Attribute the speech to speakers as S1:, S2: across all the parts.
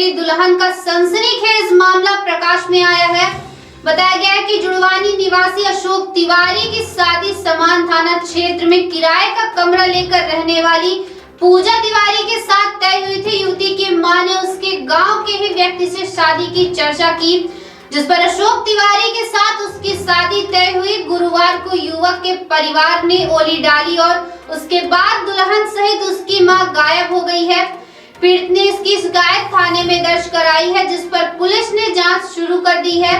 S1: लुटेरी दुल्हन का सनसनीखेज मामला प्रकाश में आया है। बताया गया है कि जुड़वानी निवासी अशोक तिवारी की शादी समान थाना क्षेत्र में किराए का कमरा लेकर रहने वाली पूजा तिवारी के साथ तय हुई थी। युवती की मां ने उसके गांव के ही व्यक्ति से शादी की चर्चा की, जिस पर अशोक तिवारी के साथ उसकी शादी तय हुई। गुरुवार को युवक के परिवार ने ओली डाली और उसके बाद दुल्हन सहित उसकी मां गायब हो गई है। पीड़ित ने इसकी शिकायत थाने में दर्ज कराई है, जिस पर पुलिस ने जांच शुरू कर दी है।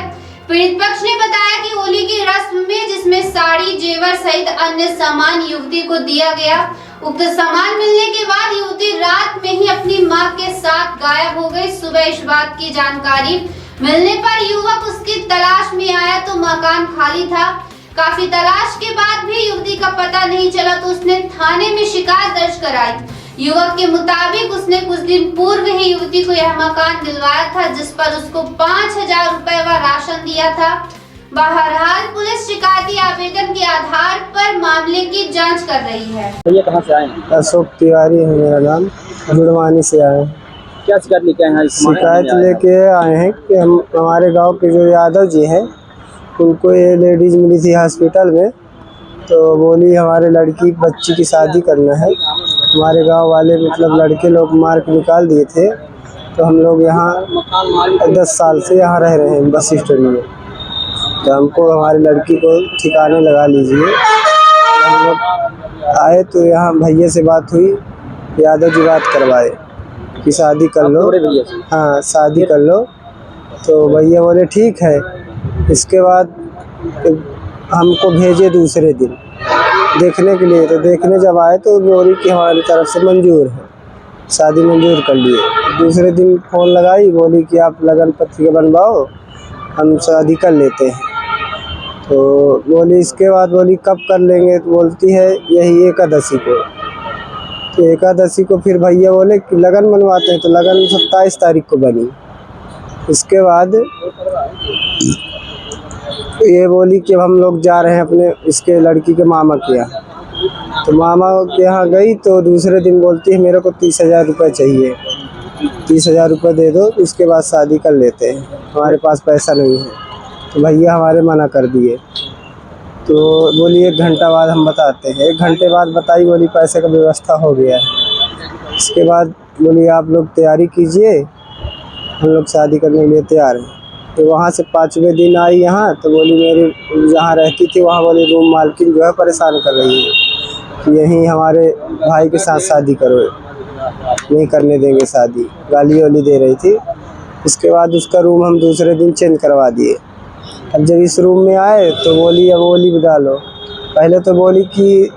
S1: पीड़ित पक्ष ने बताया कि होली की रस्म में जिसमें साड़ी, जेवर सहित अन्य सामान युवती को दिया गया, उक्त सामान मिलने के बाद युवती रात में ही अपनी मां के साथ गायब हो गई। सुबह इस बात की जानकारी मिलने पर युवक उसकी तलाश में आया तो मकान खाली था। काफी तलाश के बाद भी युवती का पता नहीं चला तो उसने थाने में शिकायत दर्ज कराई। युवक के मुताबिक उसने कुछ दिन पूर्व ही युवती को यह मकान दिलवाया था, जिस पर उसको 5,000 रुपए व राशन दिया था। बहरहाल पुलिस शिकायती आवेदन के आधार पर मामले की जांच कर रही है।
S2: ये कहाँ से आए हैं?
S3: अशोक तिवारी है मेरा नाम, जुड़वानी से आए हैं।
S2: क्या शिकायत लेके आए हैं?
S3: शिकायत लेके आए हैं कि हमारे गांव के जो यादव जी हैं, उनको ये लेडीज मिली थी हॉस्पिटल में, तो बोली हमारे लड़की बच्ची की शादी करना है। हमारे गांव वाले मतलब लड़के लोग मार के निकाल दिए थे, तो हम लोग यहाँ 10 साल से यहाँ रह रहे हैं बस स्टैंड में। तो हमको हमारी लड़की को ठिकाने लगा लीजिए। हम लोग आए तो यहाँ भैया से बात हुई, यादव जी बात करवाए कि शादी कर लो। हाँ, शादी कर लो। तो भैया बोले ठीक है। इसके बाद हमको भेजे दूसरे दिन देखने के लिए। तो देखने जब आए तो बोली कि हमारी तरफ से मंजूर है, शादी मंजूर कर लिए। दूसरे दिन फ़ोन लगाई, बोली कि आप लगन पत्रिका बनवाओ, हम शादी कर लेते हैं। तो बोली इसके बाद बोली कब कर लेंगे, तो बोलती है यही एकादशी को। तो एकादशी को फिर भैया बोले कि लगन बनवाते हैं, तो लगन 27 तारीख को बनी। इसके बाद ये बोली कि हम लोग जा रहे हैं अपने इसके लड़की के मामा के यहाँ। तो मामा के यहाँ गई तो दूसरे दिन बोलती है मेरे को 30,000 रुपये चाहिए, 30,000 रुपये दे दो, इसके बाद शादी कर लेते हैं, हमारे पास पैसा नहीं है। तो भैया हमारे मना कर दिए। तो बोली 1 घंटा बाद हम बताते हैं। 1 घंटे बाद बताई, बोली पैसे का व्यवस्था हो गया है। इसके बाद बोली आप लोग तैयारी कीजिए, हम लोग शादी करने के लिए तैयार हैं। तो वहाँ से 5वें दिन आई यहाँ, तो बोली मेरी जहाँ रहती थी वहाँ बोली रूम मालकिन जो है परेशान कर रही है कि यहीं हमारे भाई के साथ शादी करो, नहीं करने देंगे शादी, गाली वाली दे रही थी। इसके बाद उसका रूम हम दूसरे दिन चेंज करवा दिए। अब जब इस रूम में आए तो बोली अब ओली भी डालो। पहले तो बोली कि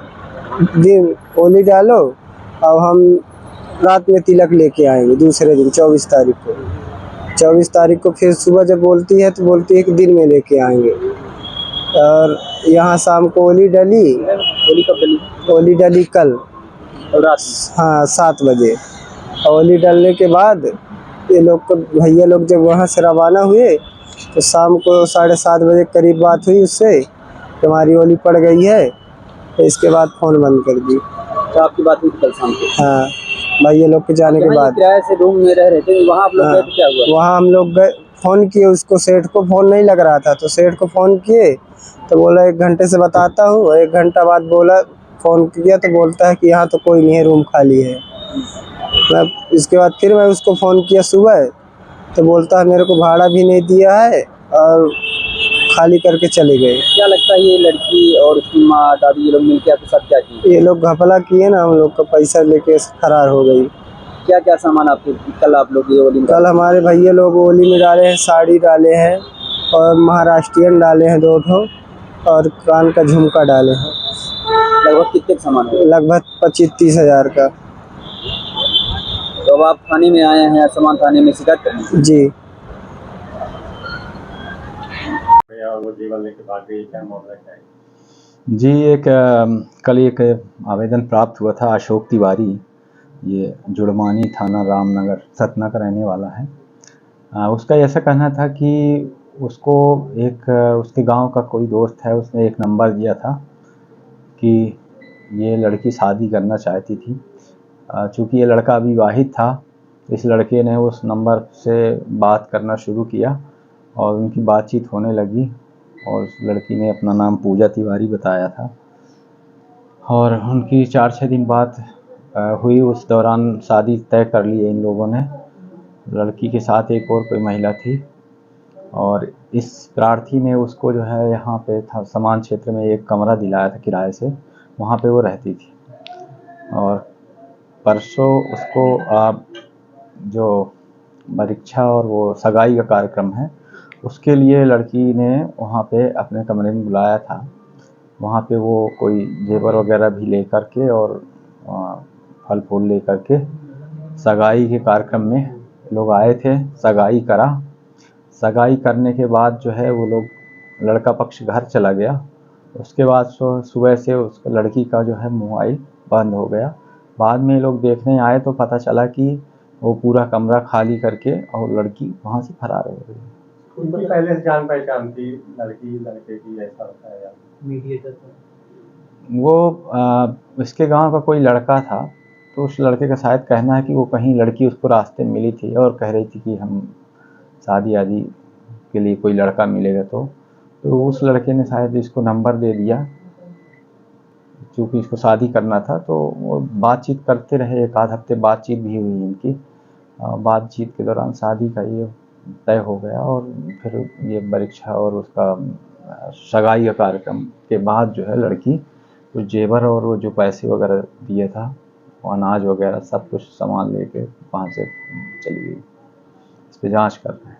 S3: दिन ओली डालो, अब हम रात में तिलक लेके आएंगे दूसरे दिन 24 तारीख को। 24 तारीख को फिर सुबह जब बोलती है तो बोलती है कि दिन में लेके आएंगे। और यहाँ शाम को ओली डली।
S2: होली कब डली?
S3: ओली डली कल
S2: रात?
S3: हाँ, 7 बजे। ओली डलने के बाद ये लोग को भैया लोग जब वहाँ से रवाना हुए तो शाम को 7:30 बजे करीब बात हुई उससे कि हमारी ओली पड़ गई है। तो इसके बाद फ़ोन बंद कर दी।
S2: तो आपकी बात हुई कल शाम को?
S3: हाँ, भैया लोग के जाने के बाद।
S2: किराए से रूम में रह रहे थे, वहाँ आप लोग गए तो क्या हुआ?
S3: वहाँ हम लोग गए, फ़ोन किए उसको, सेठ को फ़ोन नहीं लग रहा था तो सेठ को फ़ोन किए तो बोला 1 घंटे से बताता हूँ। 1 घंटा बाद बोला, फ़ोन किया तो बोलता है कि यहाँ तो कोई नहीं है, रूम खाली है। इसके बाद फिर मैं उसको फ़ोन किया सुबह तो बोलता है मेरे को भाड़ा भी नहीं दिया है और खाली करके चले गए।
S2: क्या लगता है ये लड़की और उसकी माँ दादी ये लोग मिलकर आपके साथ क्या किए?
S3: ये लोग घपला किए ना, हम लोग का पैसा लेके फरार हो गई।
S2: क्या क्या सामान आपके कल आप लोग ये होली में?
S3: कल हमारे भैया लोग होली में डाले हैं, साड़ी डाले हैं और महाराष्ट्रियन डाले हैं 2 ठो और कान का झुमका डाले हैं।
S2: लगभग कितने सामान है?
S3: लगभग 25-30 हज़ार का।
S2: तो अब आप थाने में आए हैं, समान थाने में शिकायत करने?
S3: जी।
S4: जी, कल एक आवेदन प्राप्त हुआ था। अशोक तिवारी, ये जुड़वानी थाना रामनगर सतना का रहने वाला है। उसका ऐसा कहना था कि उसको उसके गांव का कोई दोस्त है, उसने एक नंबर दिया था कि ये लड़की शादी करना चाहती थी। चूँकि ये लड़का अविवाहित था इस लड़के ने उस नंबर से बात करना शुरू किया और उनकी बातचीत होने लगी और उस लड़की ने अपना नाम पूजा तिवारी बताया था और उनकी 4-6 दिन बात हुई। उस दौरान शादी तय कर ली है इन लोगों ने। लड़की के साथ एक और कोई महिला थी और इस प्रार्थी ने उसको जो है यहाँ पे था समान क्षेत्र में एक कमरा दिलाया था किराए से, वहाँ पे वो रहती थी। और परसों उसको जो परीक्षा और वो सगाई का कार्यक्रम है उसके लिए लड़की ने वहाँ पे अपने कमरे में बुलाया था। वहाँ पे वो कोई जेवर वगैरह भी लेकर के और फल फूल लेकर के सगाई के कार्यक्रम में लोग आए थे। सगाई करा। सगाई करने के बाद जो है वो लोग लड़का पक्ष घर चला गया। उसके बाद सुबह से उस लड़की का जो है मोबाइल बंद हो गया। बाद में लोग देखने आए तो पता चला कि वो पूरा कमरा खाली करके और लड़की वहाँ से फरार हो गई।
S5: उनको पहले से जान पहचान थी लड़की लड़के की, ऐसा होता है मीडिएटर?
S4: वो इसके गांव का कोई लड़का था तो उस लड़के का शायद कहना है कि वो कहीं लड़की उसको रास्ते में मिली थी और कह रही थी कि हम शादी आदि के लिए कोई लड़का मिलेगा तो उस लड़के ने शायद इसको नंबर दे दिया क्योंकि इसको शादी करना था। तो वो बातचीत करते रहे, एक आध हफ्ते बातचीत भी हुई इनकी। बातचीत के दौरान शादी का ये तय हो गया और फिर ये परीक्षा और उसका सगाई का कार्यक्रम के बाद जो है लड़की कुछ जेवर और वो जो पैसे वगैरह दिए था, वो अनाज वगैरह सब कुछ सामान लेके वहाँ से चली गई। इस पर जांच कर रहे हैं।